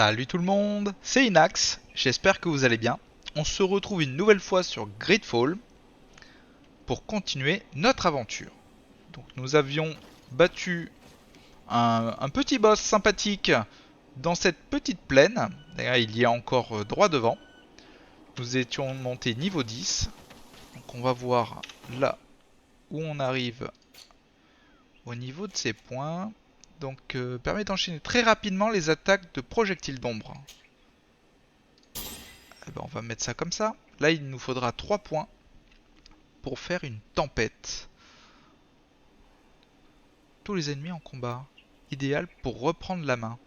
Salut tout le monde, c'est Inax, j'espère que vous allez bien. On se retrouve une nouvelle fois sur Gridfall pour continuer notre aventure. Donc nous avions battu un petit boss sympathique dans cette petite plaine. D'ailleurs il y a encore droit devant. Nous étions montés niveau 10. Donc on va voir là où on arrive au niveau de ces points. Donc permet d'enchaîner très rapidement les attaques de projectiles d'ombre. Eh ben, on va mettre ça comme ça. Là, il nous faudra 3 points pour faire une tempête. Tous les ennemis en combat. Idéal pour reprendre la main.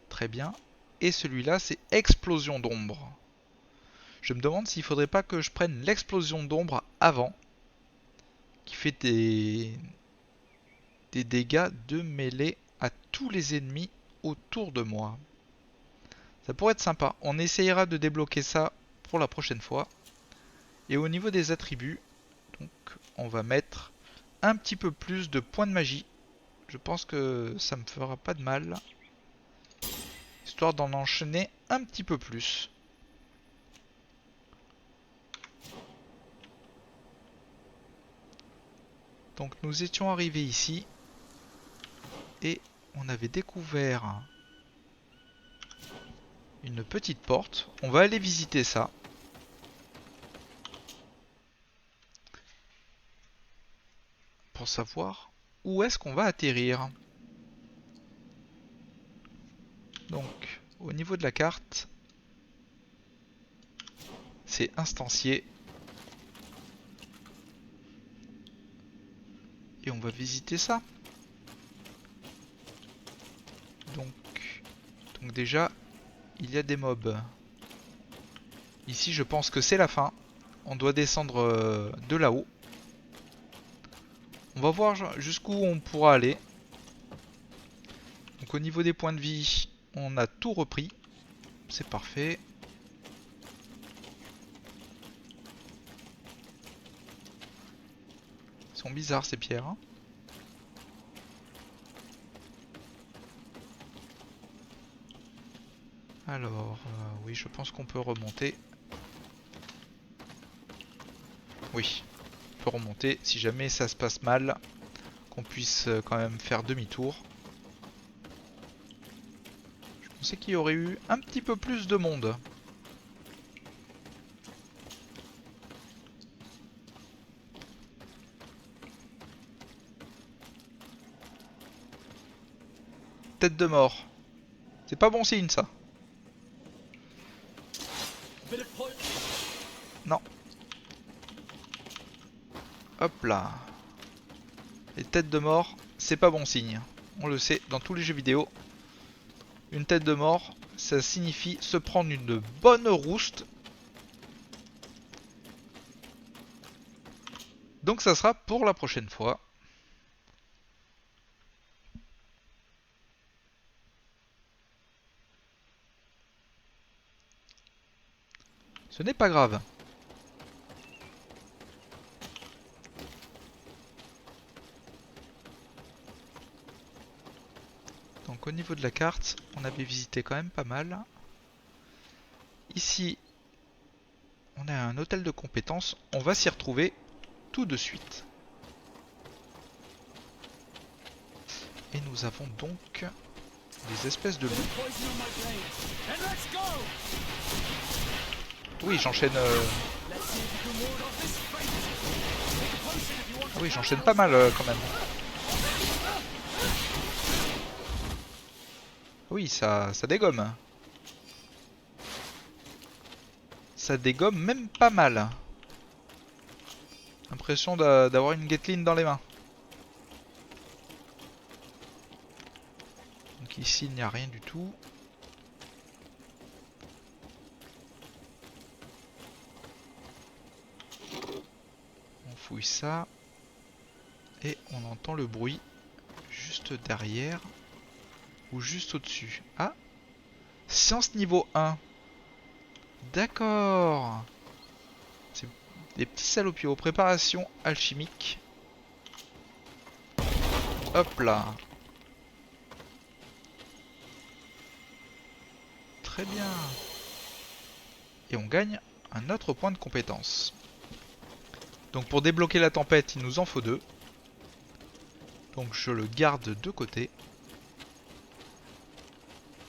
Très bien. Et celui-là, c'est explosion d'ombre. Je me demande s'il faudrait pas que je prenne l'explosion d'ombre avant. Qui fait des dégâts de mêlée à tous les ennemis autour de moi. Ça pourrait être sympa. On essayera de débloquer ça pour la prochaine fois. Et au niveau des attributs, donc on va mettre un petit peu plus de points de magie. Je pense que ça me fera pas de mal. Histoire d'en enchaîner un petit peu plus. Donc nous étions arrivés ici. Et on avait découvert une petite porte. On va aller visiter ça. Pour savoir où est-ce qu'on va atterrir. Donc au niveau de la carte, c'est instancié. Et on va visiter ça. Donc déjà, il y a des mobs. Ici, je pense que c'est la fin. On doit descendre de là-haut. On va voir jusqu'où on pourra aller. Donc au niveau des points de vie, on a tout repris. C'est parfait. Ils sont bizarres ces pierres. Hein. Alors, oui, je pense qu'on peut remonter. Oui, on peut remonter si jamais ça se passe mal. Qu'on puisse quand même faire demi-tour. Je pensais qu'il y aurait eu un petit peu plus de monde. Tête de mort. C'est pas bon signe ça. Non. Hop là. Les têtes de mort, c'est pas bon signe. On le sait dans tous les jeux vidéo. Une tête de mort, ça signifie se prendre une bonne rouste. Donc ça sera pour la prochaine fois. Ce n'est pas grave. Donc au niveau de la carte, on avait visité quand même pas mal. Ici, on a un hôtel de compétences. On va s'y retrouver tout de suite. Et nous avons donc des espèces de loups. Oui, j'enchaîne... Ah oui, j'enchaîne pas mal quand même. Oui, ça dégomme. Ça dégomme même pas mal. Impression d'avoir une Gatling dans les mains. Donc ici, il n'y a rien du tout. On fouille ça. Et on entend le bruit juste derrière. Ou juste au-dessus. Ah! Science niveau 1. D'accord. C'est des petits salopios. Préparation alchimique. Hop là. Très bien. Et on gagne un autre point de compétence. Donc pour débloquer la tempête, il nous en faut 2. Donc je le garde de côté.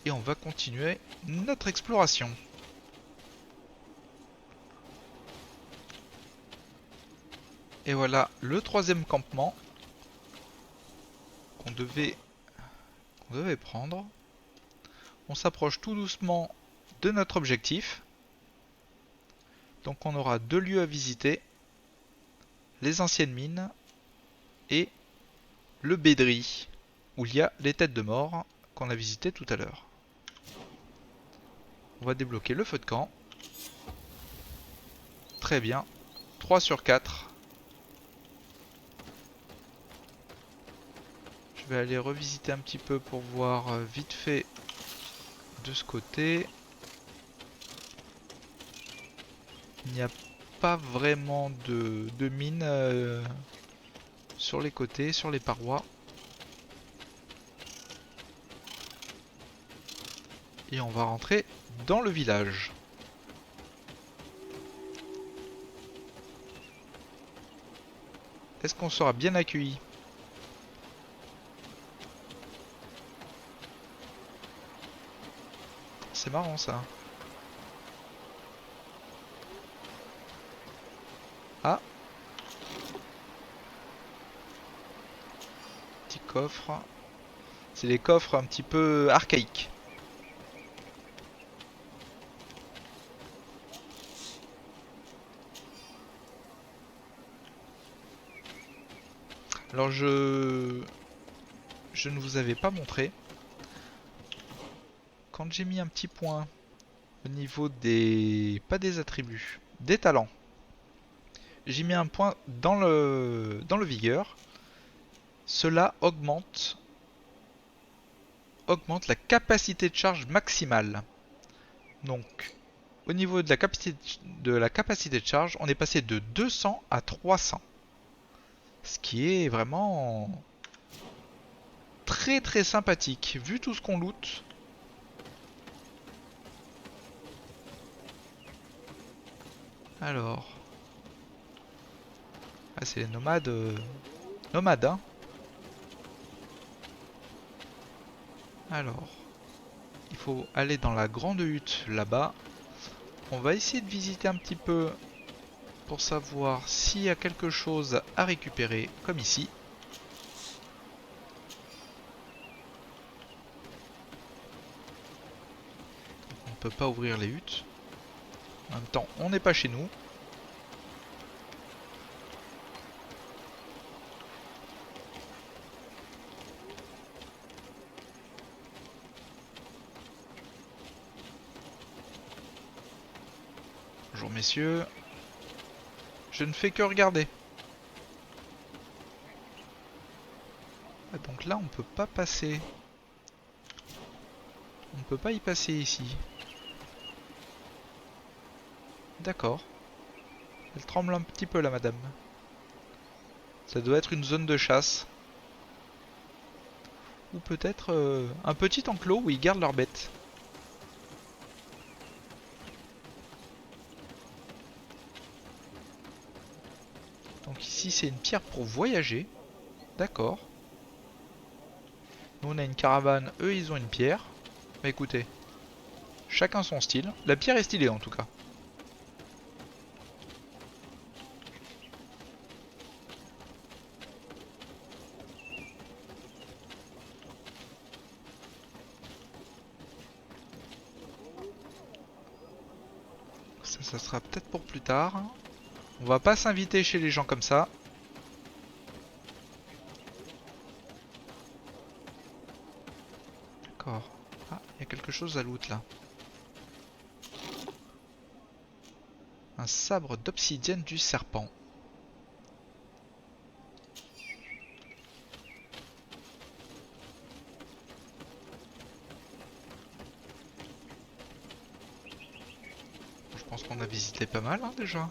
Et on va continuer notre exploration. Et voilà le 3e campement qu'on devait prendre. On s'approche tout doucement de notre objectif. Donc on aura 2 lieux à visiter. Les anciennes mines et le Bédri, où il y a les têtes de mort qu'on a visité tout à l'heure. On va débloquer le feu de camp. Très bien. 3 sur 4. Je vais aller revisiter un petit peu pour voir vite fait de ce côté. Il n'y a pas vraiment de mines sur les côtés, sur les parois. Et on va rentrer dans le village. Est-ce qu'on sera bien accueilli? C'est marrant ça. Ah, petit coffre. C'est des coffres un petit peu archaïques. Alors je ne vous avais pas montré. Quand j'ai mis un petit point au niveau des... pas des attributs, des talents. J'ai mis un point dans le vigueur. Cela augmente la capacité de charge maximale. Donc au niveau de la capacité de charge, on est passé de 200 à 300. Ce qui est vraiment très très sympathique. Vu tout ce qu'on loot. Alors. Ah, c'est les nomades. Nomades, hein. Alors. Il faut aller dans la grande hutte là-bas. On va essayer de visiter un petit peu pour savoir s'il y a quelque chose à récupérer, comme ici. On ne peut pas ouvrir les huttes. En même temps, on n'est pas chez nous. Bonjour messieurs. Je ne fais que regarder. Ah, donc là, on peut pas passer. On ne peut pas y passer ici. D'accord. Elle tremble un petit peu là, madame. Ça doit être une zone de chasse. Ou peut-être un petit enclos où ils gardent leurs bêtes. Donc ici c'est une pierre pour voyager. D'accord. Nous on a une caravane, eux ils ont une pierre. Mais écoutez, chacun son style. La pierre est stylée en tout cas. Ça sera peut-être pour plus tard. On va pas s'inviter chez les gens comme ça. D'accord. Ah, il y a quelque chose à loot là. Un sabre d'obsidienne du serpent. Je pense qu'on a visité pas mal hein, déjà.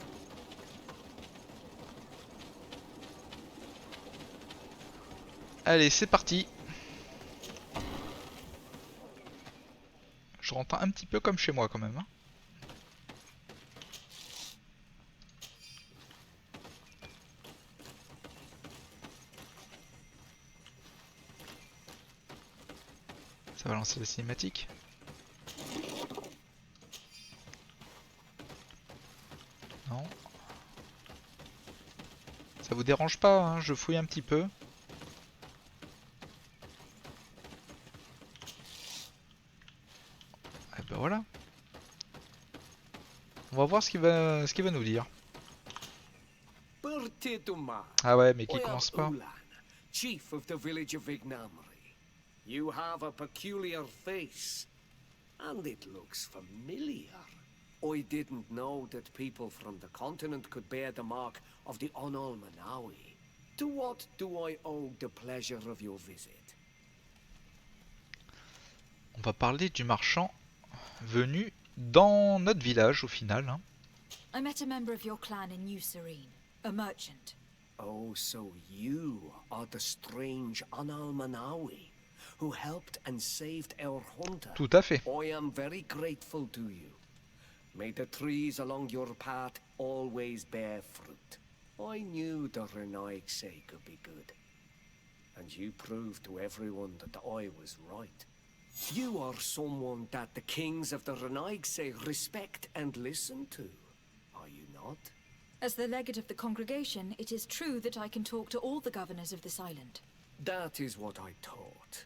Allez, c'est parti. Je rentre un petit peu comme chez moi quand même. Hein. Ça va lancer la cinématique. Non. Ça vous dérange pas, hein, je fouille un petit peu. Et ben voilà. On va voir ce qu'il va nous dire. Ah ouais, mais qui commence pas. Chief of the village of Ignamri. You have a peculiar face, and it looks familiar. I didn't know that people from the continent could bear the mark of the Onol Manawi. To what do I owe the pleasure of your visit? On va parler du marchand venu dans notre village au final. Hein. I met a member of your clan in New Serene, a merchant. Oh, so you are the strange Onol Manawi who helped and saved our hunter. Tout à fait. I am very grateful to you. May the trees along your path always bear fruit. I knew the Renaigse could be good. And you proved to everyone that I was right. You are someone that the kings of the Renaigse respect and listen to. Are you not? As the legate of the congregation, it is true that I can talk to all the governors of this island. That is what I thought.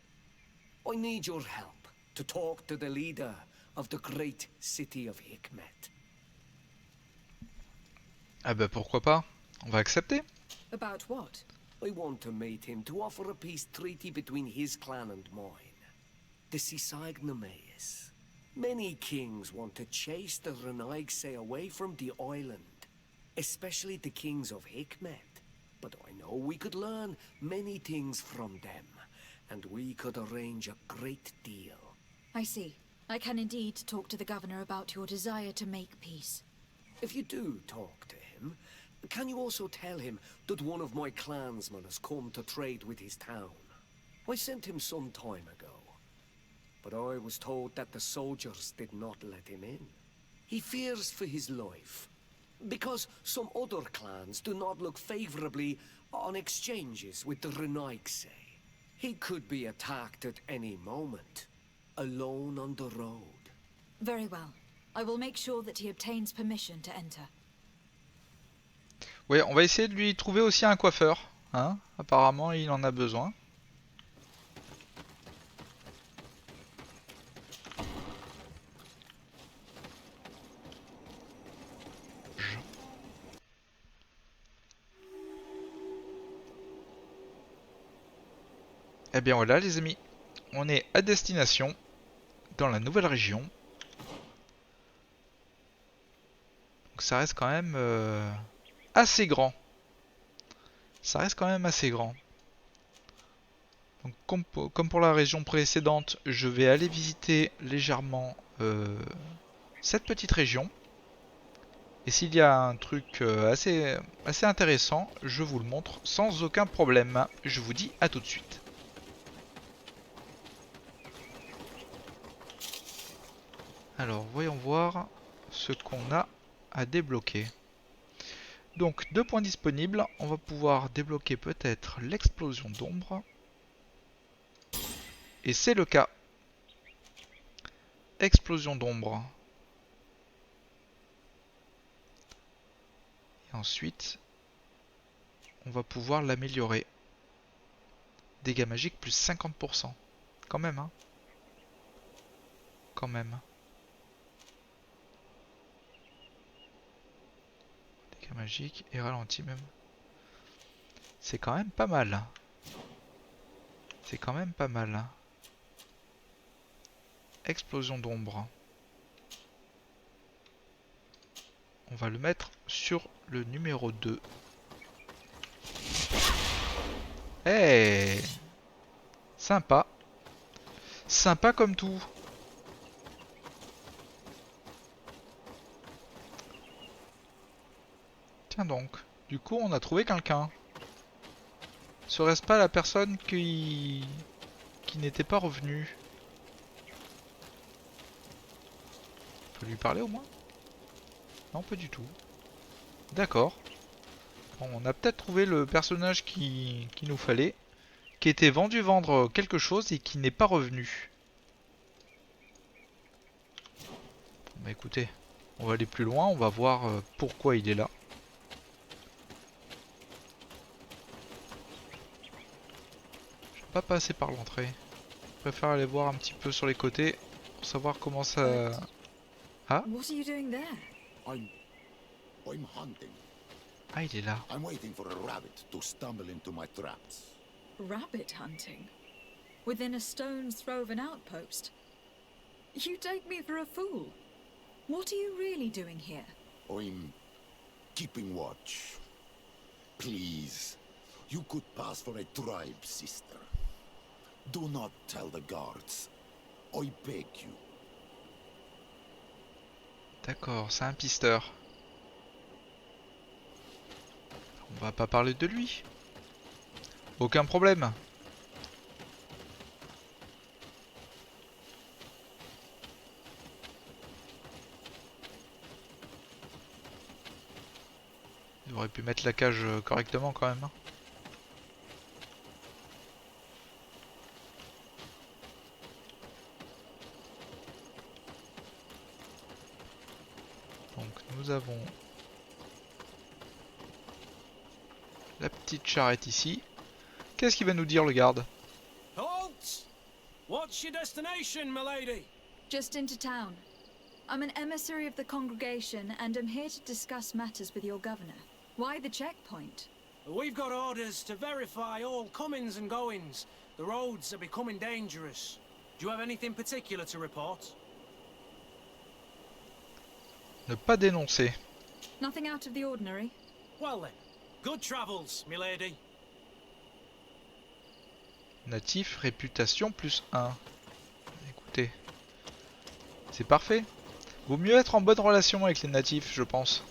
I need your help to talk to the leader of the great city of Hikmet. Ah bah pourquoi pas. On va accepter. About what? I want to meet him to offer a peace treaty between his clan and mine. The Sisagnameus. Many kings want to chase the Renaigse away from the island, especially the kings of Hikmet. But I know we could learn many things from them, and we could arrange a great deal. I see. I can indeed talk to the governor about your desire to make peace. If you do talk to him, can you also tell him that one of my clansmen has come to trade with his town? I sent him some time ago, but I was told that the soldiers did not let him in. He fears for his life, because some other clans do not look favorably on exchanges with the Renaigse. He could be attacked at any moment, alone on the road. Very well. I will make sure that he obtains permission to enter. Ouais, on va essayer de lui trouver aussi un coiffeur. Hein. Apparemment, il en a besoin. Eh bien voilà les amis, on est à destination, dans la nouvelle région. Donc ça reste quand même assez grand. Ça reste quand même assez grand. Donc comme pour la région précédente, je vais aller visiter légèrement cette petite région. Et s'il y a un truc assez intéressant, je vous le montre sans aucun problème. Je vous dis à tout de suite. Alors, voyons voir ce qu'on a à débloquer. Donc, 2 points disponibles. On va pouvoir débloquer peut-être l'explosion d'ombre. Et c'est le cas. Explosion d'ombre. Et ensuite, on va pouvoir l'améliorer. Dégâts magiques plus 50%. Quand même, hein. Quand même. Magique et ralenti même. C'est quand même pas mal. C'est quand même pas mal. Explosion d'ombre. On va le mettre sur le numéro 2. Hey, sympa. Sympa comme tout. Tiens donc, du coup on a trouvé quelqu'un. Serait-ce pas la personne qui n'était pas revenue? peut lui parler au moins? Non, pas du tout. D'accord. Bon, on a peut-être trouvé le personnage qui nous fallait, qui était vendu vendre quelque chose et qui n'est pas revenu. Bon, bah écoutez, on va aller plus loin, on va voir pourquoi il est là. Je vais pas passer par l'entrée. Je préfère aller voir un petit peu sur les côtés pour savoir comment ça... Ah, What are you doing there? I'm hunting. ah, il est là. I'm waiting for a rabbit to stumble into my traps. Rabbit hunting? Within a stone's throw of an outpost? You take me for a fool. What are you really doing here? I'm keeping watch. Please, you could pass for a tribe, sister. Do not tell the guards. I beg you. D'accord, c'est un pisteur. On va pas parler de lui. Aucun problème. Il aurait pu mettre la cage correctement quand même. Hein. Donc nous avons la petite charrette ici. Qu'est-ce qu'il va nous dire le garde? Halt! What's your destination, milady? Just into town. I'm an emissary of the congregation and am here to discuss matters with your governor. Why the checkpoint? We've got orders to verify all comings and goings. The roads are becoming dangerous. Do you have anything particular to report? Ne pas dénoncer. Nothing out of the ordinary? Well then, good travels, milady. Natif, réputation plus 1. Écoutez, c'est parfait. Vaut mieux être en bonne relation avec les natifs, je pense.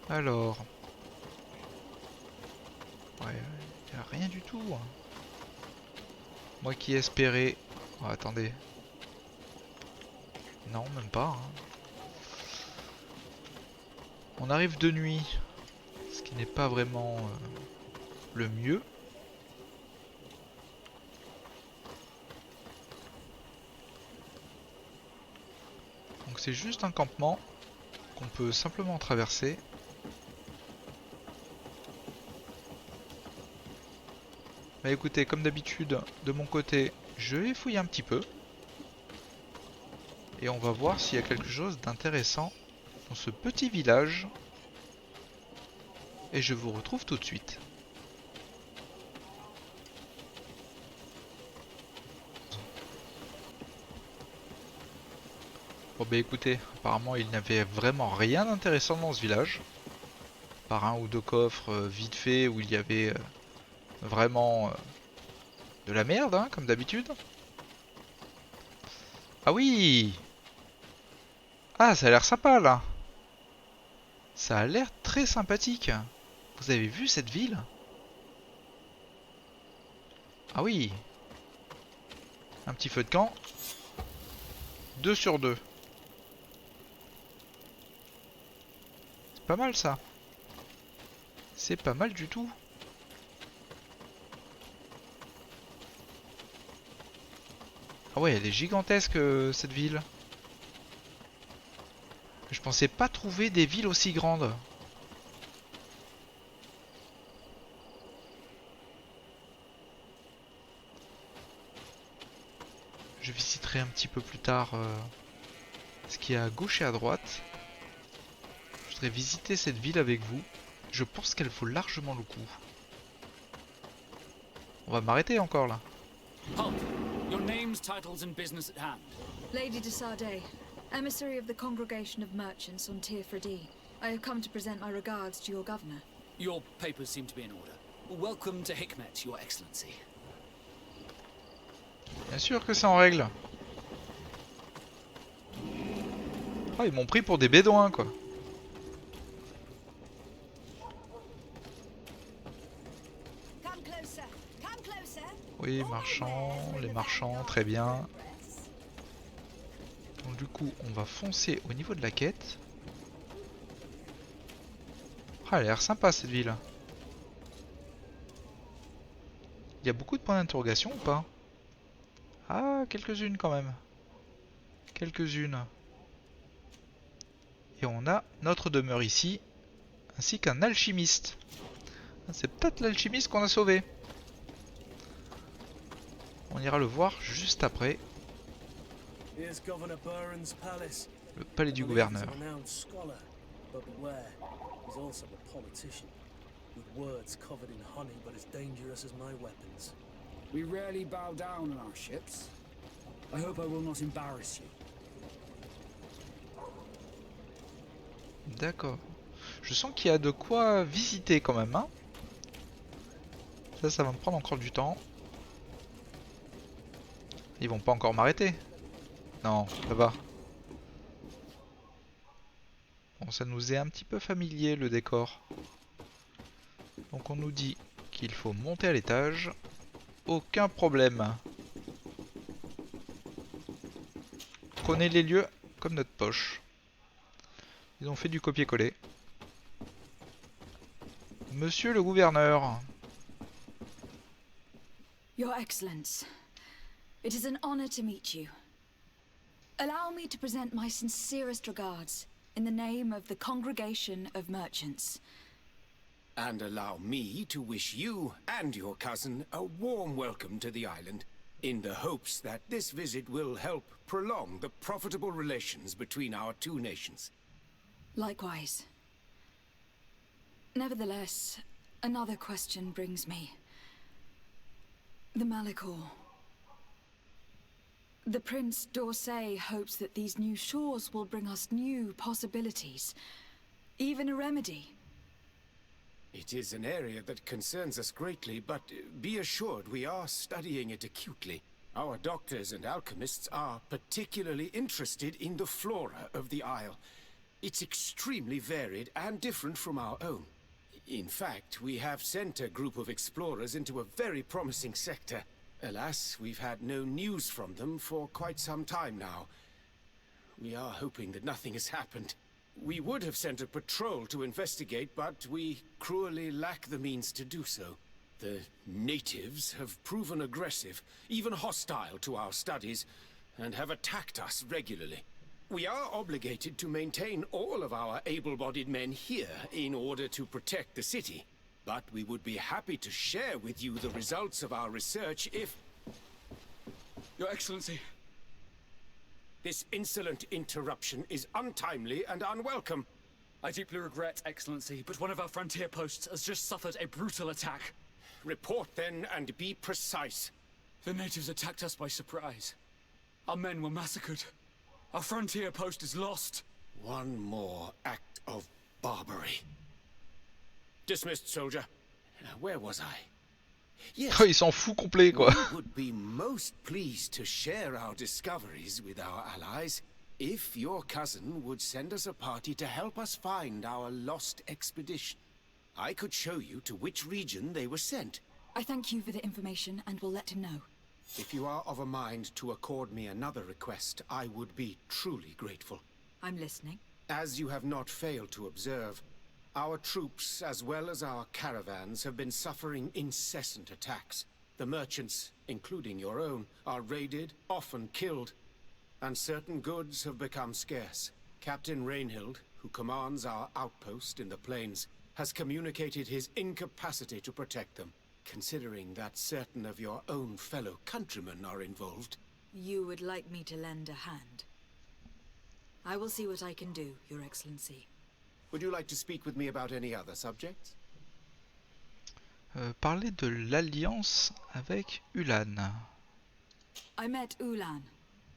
Alors... Ouais, il n'y a rien du tout. Moi qui espérais... Oh, attendez. Non, même pas. Hein. On arrive de nuit, ce qui n'est pas vraiment le mieux. Donc c'est juste un campement qu'on peut simplement traverser. Bah écoutez, comme d'habitude, de mon côté, je vais fouiller un petit peu. Et on va voir s'il y a quelque chose d'intéressant dans ce petit village. Et je vous retrouve tout de suite. Bon bah écoutez, apparemment il n'y avait vraiment rien d'intéressant dans ce village. Par un ou deux coffres vite fait où il y avait vraiment de la merde, hein, comme d'habitude. Ah oui! Ah, ça a l'air sympa là! Ça a l'air très sympathique. Vous avez vu cette ville? Ah oui! Un petit feu de camp. 2 sur 2. C'est pas mal ça. C'est pas mal du tout. Ah ouais, elle est gigantesque cette ville. Je pensais pas trouver des villes aussi grandes. Je visiterai un petit peu plus tard ce qui est à gauche et à droite. Je voudrais visiter cette ville avec vous. Je pense qu'elle vaut largement le coup. On va m'arrêter encore là. Halt! Your names, titles, and business at hand. Lady de Sardet, emissary of the congregation of merchants on Tir Fredi. I have come to present my regards to your governor. Your papers seem to be in order. Welcome to Hikmet, Your Excellency. Bien sûr que c'est en règle. Oh, ils m'ont pris pour des bédouins quoi. Oui, marchands, les marchands, très bien. Donc du coup, on va foncer au niveau de la quête. Ah, elle a l'air sympa cette ville. Il y a beaucoup de points d'interrogation ou pas? Ah, quelques-unes quand même. Quelques-unes. Et on a notre demeure ici, ainsi qu'un alchimiste. C'est peut-être l'alchimiste qu'on a sauvé. On ira le voir juste après. Here's Governor Buren's palace. Le palais du I believe he's a gouverneur. renowned scholar, but beware, he's also a politician, with words covered in honey but as dangerous as my weapons. We rarely bow down on our ships. I hope I will not embarrass you. D'accord. Je sens qu'il y a de quoi visiter quand même, hein. Ça va me prendre encore du temps. Ils vont pas encore m'arrêter. Non, ça va. Bon, ça nous est un petit peu familier le décor. Donc on nous dit qu'il faut monter à l'étage. Aucun problème. Prenez les lieux comme notre poche. Ils ont fait du copier-coller. Monsieur le gouverneur. Your Excellence, it is an honor to meet you. Allow me to present my sincerest regards in the name of the Congregation of Merchants. And allow me to wish you and your cousin a warm welcome to the island, in the hopes that this visit will help prolong the profitable relations between our two nations. Likewise. Nevertheless, another question brings me. The Malachor. The Prince d'Orsay hopes that these new shores will bring us new possibilities, even a remedy. It is an area that concerns us greatly, but be assured we are studying it acutely. Our doctors and alchemists are particularly interested in the flora of the Isle. It's extremely varied and different from our own. In fact, we have sent a group of explorers into a very promising sector. Alas, we've had no news from them for quite some time now. We are hoping that nothing has happened. We would have sent a patrol to investigate, but we cruelly lack the means to do so. The natives have proven aggressive, even hostile to our studies, and have attacked us regularly. We are obligated to maintain all of our able-bodied men here in order to protect the city. But we would be happy to share with you the results of our research if... Your Excellency. This insolent interruption is untimely and unwelcome. I deeply regret, Excellency, but one of our frontier posts has just suffered a brutal attack. Report then and be precise. The natives attacked us by surprise. Our men were massacred. Our frontier post is lost. One more act of barbary. Dismissed, soldier. Where was I? Yes. Oh, il s'en fout complet quoi. We would be most pleased to share our discoveries with our allies if your cousin would send us a party to help us find our lost expedition. I could show you to which region they were sent. I thank you for the information and will let him know. If you are of a mind to accord me another request, I would be truly grateful. I'm listening. As you have not failed to observe, our troops, as well as our caravans, have been suffering incessant attacks. The merchants, including your own, are raided, often killed, and certain goods have become scarce. Captain Rainhild, who commands our outpost in the plains, has communicated his incapacity to protect them. Considering that certain of your own fellow countrymen are involved. You would like me to lend a hand? I will see what I can do, Your Excellency. Would you like to speak with me about any other subjects? Parler de l'alliance avec Ulan. I met Ulan,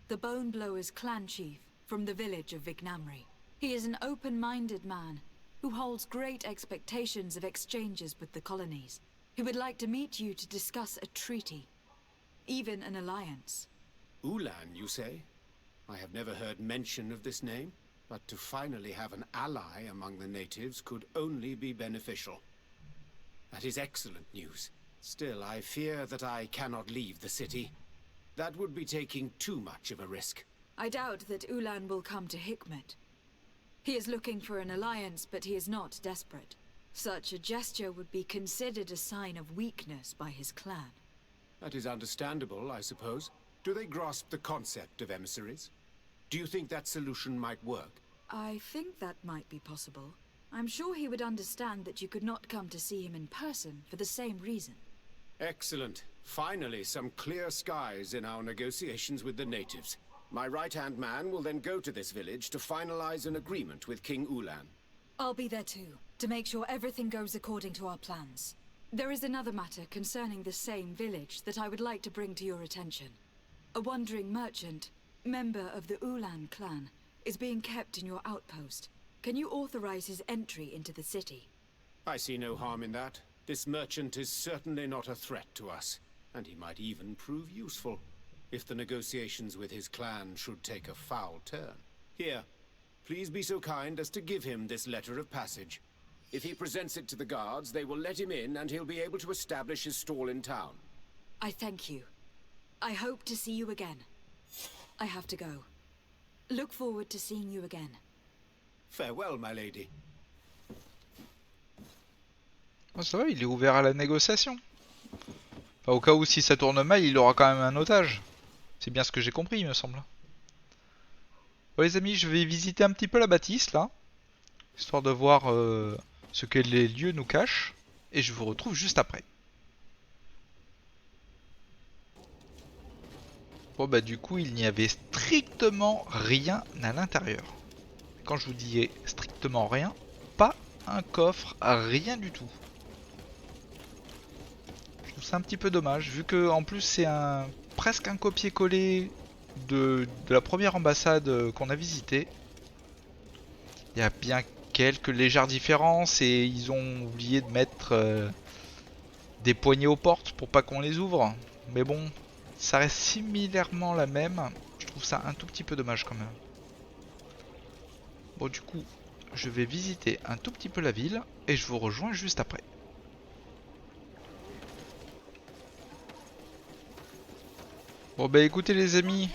the Bone Blower's clan chief from the village of Vignamri. He is an open-minded man who holds great expectations of exchanges with the colonies. He would like to meet you to discuss a treaty, even an alliance. Ulan, you say? I have never heard mention of this name, but to finally have an ally among the natives could only be beneficial. That is excellent news. Still, I fear that I cannot leave the city. That would be taking too much of a risk. I doubt that Ulan will come to Hikmet. He is looking for an alliance, but he is not desperate. Such a gesture would be considered a sign of weakness by his clan. That is understandable, I suppose. Do they grasp the concept of emissaries? Do you think that solution might work? I think that might be possible. I'm sure he would understand that you could not come to see him in person for the same reason. Excellent. Finally, some clear skies in our negotiations with the natives. My right-hand man will then go to this village to finalize an agreement with King Ulan. I'll be there too, to make sure everything goes according to our plans. There is another matter concerning the same village that I would like to bring to your attention. A wandering merchant, member of the Ulan clan, is being kept in your outpost. Can you authorize his entry into the city? I see no harm in that. This merchant is certainly not a threat to us, and he might even prove useful if the negotiations with his clan should take a foul turn. Here, please be so kind as to give him this letter of passage. If he presents it to the guards, they will let him in and he'll be able to establish his stall in town. I thank you. I hope to see you again. I have to go. Look forward to seeing you again. Farewell, my lady. Oh, ça va, il est ouvert à la négociation. Enfin, au cas où si ça tourne mal, il aura quand même un otage. C'est bien ce que j'ai compris, il me semble. Bon les amis, je vais visiter un petit peu la bâtisse là, histoire de voir ce que les lieux nous cachent, et je vous retrouve juste après. Bon bah du coup il n'y avait strictement rien à l'intérieur. Quand je vous dis strictement rien, pas un coffre, rien du tout. Je trouve ça un petit peu dommage, vu que en plus c'est presque un copier-coller de la première ambassade qu'on a visitée. Il y a bien quelques légères différences et ils ont oublié de mettre des poignées aux portes pour pas qu'on les ouvre. Mais bon, ça reste similairement la même. Je trouve ça un tout petit peu dommage quand même. Bon du coup, je vais visiter un tout petit peu la ville et je vous rejoins juste après. Bon bah écoutez les amis,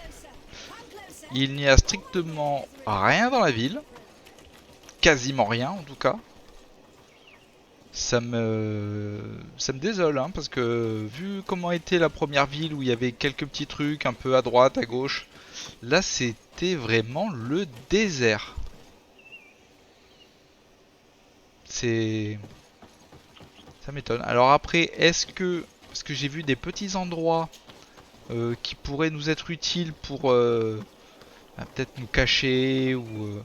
il n'y a strictement rien dans la ville. Quasiment rien en tout cas. Ça me désole hein, parce que vu comment était la première ville où il y avait quelques petits trucs un peu à droite, à gauche, là c'était vraiment le désert. Ça m'étonne. Alors après, est-ce que... Parce que j'ai vu des petits endroits qui pourraient nous être utiles pour peut-être nous cacher ou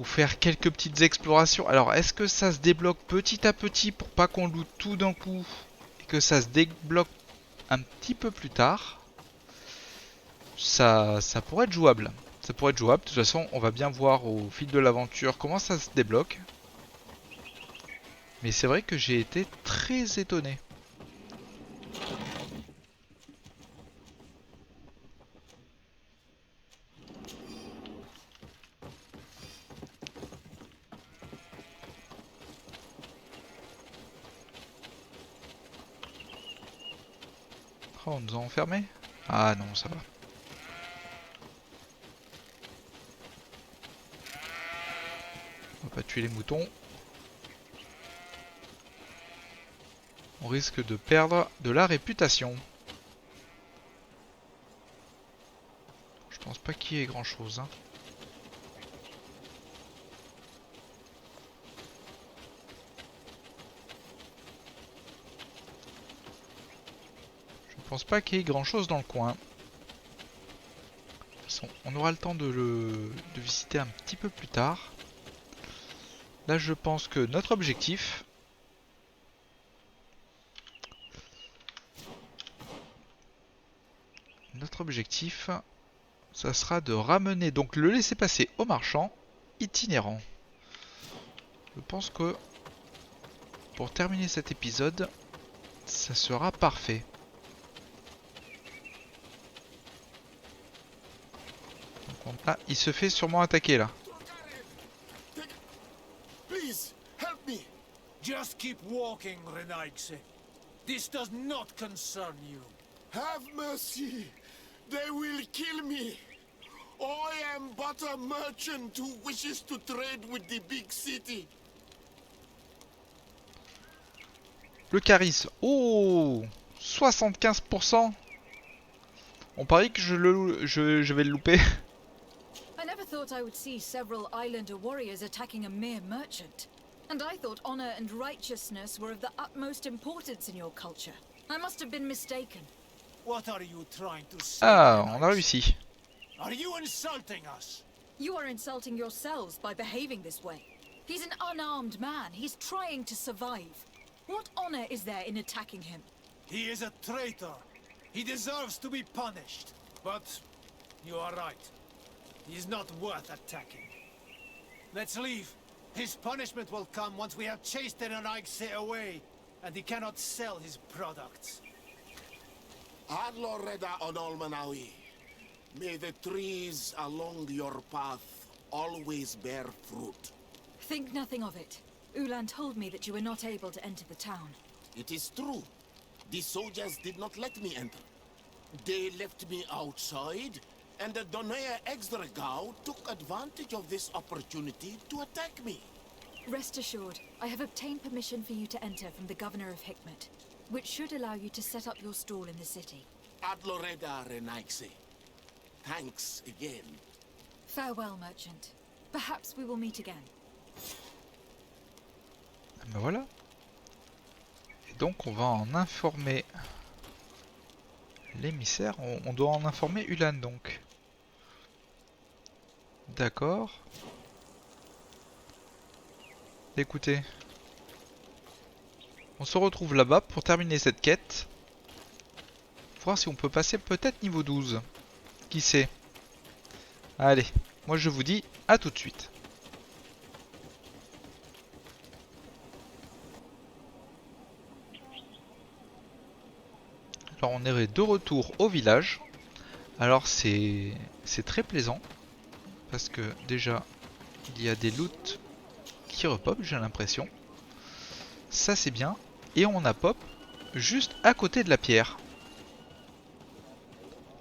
faire quelques petites explorations. Alors est-ce que ça se débloque petit à petit pour pas qu'on loot tout d'un coup et que ça se débloque un petit peu plus tard? Ça pourrait être jouable. Ça pourrait être jouable. De toute façon, on va bien voir au fil de l'aventure comment ça se débloque. Mais c'est vrai que j'ai été très étonné. Oh, on nous a enfermés? Ah non, ça va. On va pas tuer les moutons. On risque de perdre de la réputation. Je pense pas qu'il y ait grand chose. Hein. Je pense pas qu'il y ait grand chose dans le coin. De toute façon, on aura le temps de visiter un petit peu plus tard. Là, je pense que notre objectif... ça sera de ramener donc le laisser-passer au marchand itinérant. Je pense que pour terminer cet épisode, ça sera parfait. Ah, il se fait sûrement attaquer là. Please, help me. Just keep walking, Renaigse. This does not concern you. Have mercy. They will kill me. I am but a merchant who wishes to trade with the big city. Le charisme. Oh, 75%. On parie que je vais le louper. I never thought I would see several Islander warriors attacking a mere merchant. And I thought honor and righteousness were of the utmost importance in your culture. I must have been mistaken. What are you trying to say? Ah, on a Knights? réussi. Are you insulting us? You are insulting yourselves by behaving this way. He's an unarmed man. He's trying to survive. What honor is there in attacking him? He is a traitor. He deserves to be punished. But you are right. He is not worth attacking. Let's leave. His punishment will come once we have chased Anaigse away, and he cannot sell his products. Adloreda on Olmanawi. May the trees along your path always bear fruit. Think nothing of it. Ulan told me that you were not able to enter the town. It is true. The soldiers did not let me enter. They left me outside, and the Donea Exdragao took advantage of this opportunity to attack me. Rest assured, I have obtained permission for you to enter from the Governor of Hikmet, which should allow you to set up your stall in the city. Adloreda Renaigse. Thanks again. Farewell, merchant. Perhaps we will meet again. Ben voilà. Et donc on va en informer l'émissaire. On doit en informer Ulan donc. D'accord. Écoutez. On se retrouve là-bas pour terminer cette quête. Voir si on peut passer peut-être niveau 12. Qui sait? Allez, moi je vous dis à tout de suite. Alors on est de retour au village. Alors c'est très plaisant. Parce que déjà il y a des loots qui repop, j'ai l'impression. Ça c'est bien. Et on a pop juste à côté de la pierre.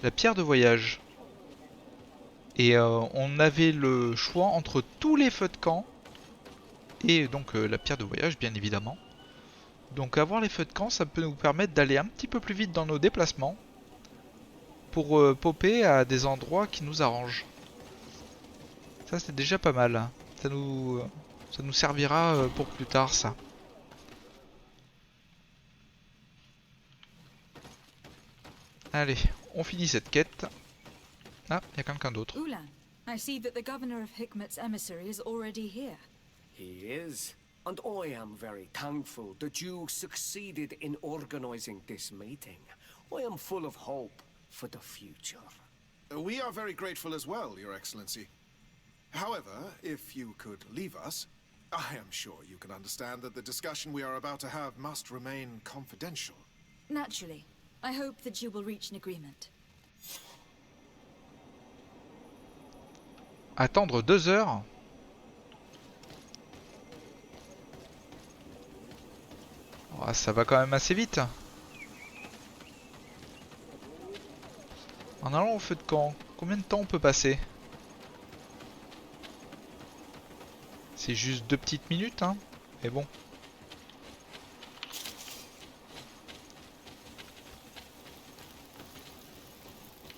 La pierre de voyage. Et on avait le choix entre tous les feux de camp. Et donc la pierre de voyage bien évidemment. Donc avoir les feux de camp, ça peut nous permettre d'aller un petit peu plus vite dans nos déplacements. Pour popper à des endroits qui nous arrangent. Ça c'est déjà pas mal. Ça nous servira pour plus tard ça. Allez, on finit cette quête. Ah, il y a quelqu'un d'autre. Ulan, I see that the Governor of Hikmet's emissary is already here. He is. And I am very thankful that you succeeded in organizing this meeting. I am full of hope for the future. We are very grateful as well, Your Excellency. However, if you could leave us, I am sure you can understand that the discussion we are about to have must remain confidential. Naturally. I hope that you will reach an agreement. Attendre 2 heures. Oh, ça va quand même assez vite. En allant au feu de camp, combien de temps on peut passer? C'est juste 2 petites minutes, hein. Mais bon.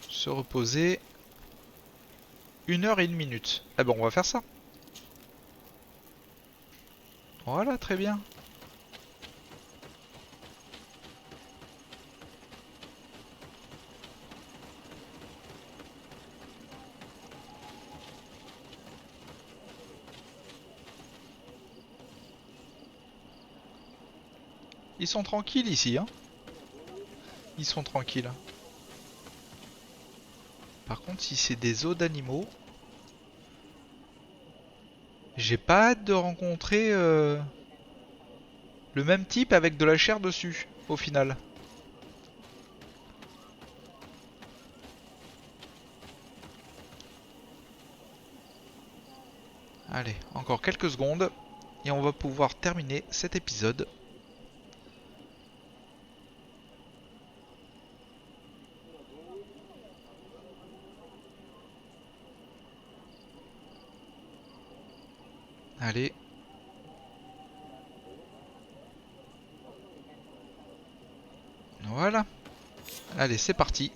Se reposer. 1 heure et 1 minute. Ah bon, on va faire ça. Voilà, très bien. Ils sont tranquilles ici, hein. Ils sont tranquilles. Par contre, si c'est des os d'animaux, j'ai pas hâte de rencontrer le même type avec de la chair dessus, au final. Allez, encore quelques secondes et on va pouvoir terminer cet épisode. Allez. Voilà. Allez, c'est parti.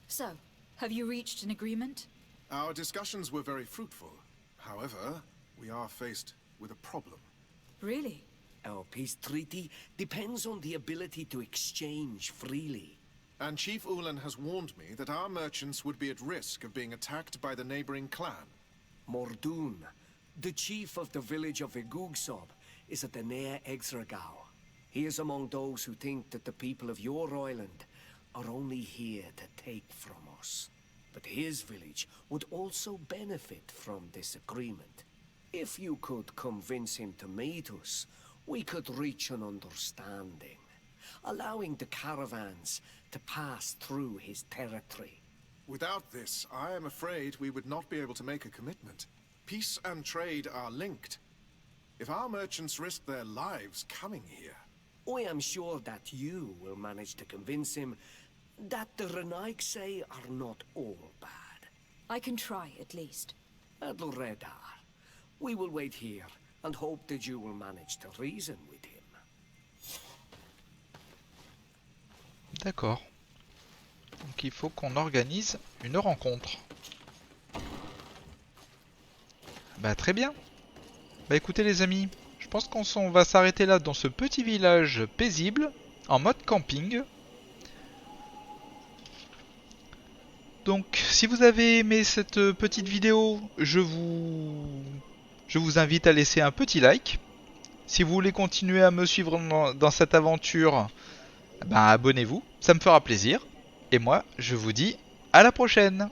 So, have you reached an agreement? Our discussions were very fruitful. However, we are faced with a problem. Really? Our peace treaty depends on the ability to exchange freely. And Chief Ulan has warned me that our merchants would be at risk of being attacked by the neighboring clan. Mordoon, the chief of the village of Igugsob, is at the Nea Exragao. He is among those who think that the people of your island are only here to take from us. But his village would also benefit from this agreement. If you could convince him to meet us, we could reach an understanding, allowing the caravans to pass through his territory. Without this, I am afraid we would not be able to make a commitment. Peace and trade are linked. If our merchants risk their lives coming here... I am sure that you will manage to convince him that the Renaigse are not all bad. I can try, at least. Adalredar, we will wait here and hope that you will manage to reason with him. D'accord. Donc il faut qu'on organise une rencontre. Bah très bien. Bah écoutez les amis, je pense qu'on va s'arrêter là dans ce petit village paisible, en mode camping. Donc si vous avez aimé cette petite vidéo, je vous invite à laisser un petit like. Si vous voulez continuer à me suivre dans cette aventure, ben abonnez-vous, ça me fera plaisir. Et moi, je vous dis à la prochaine!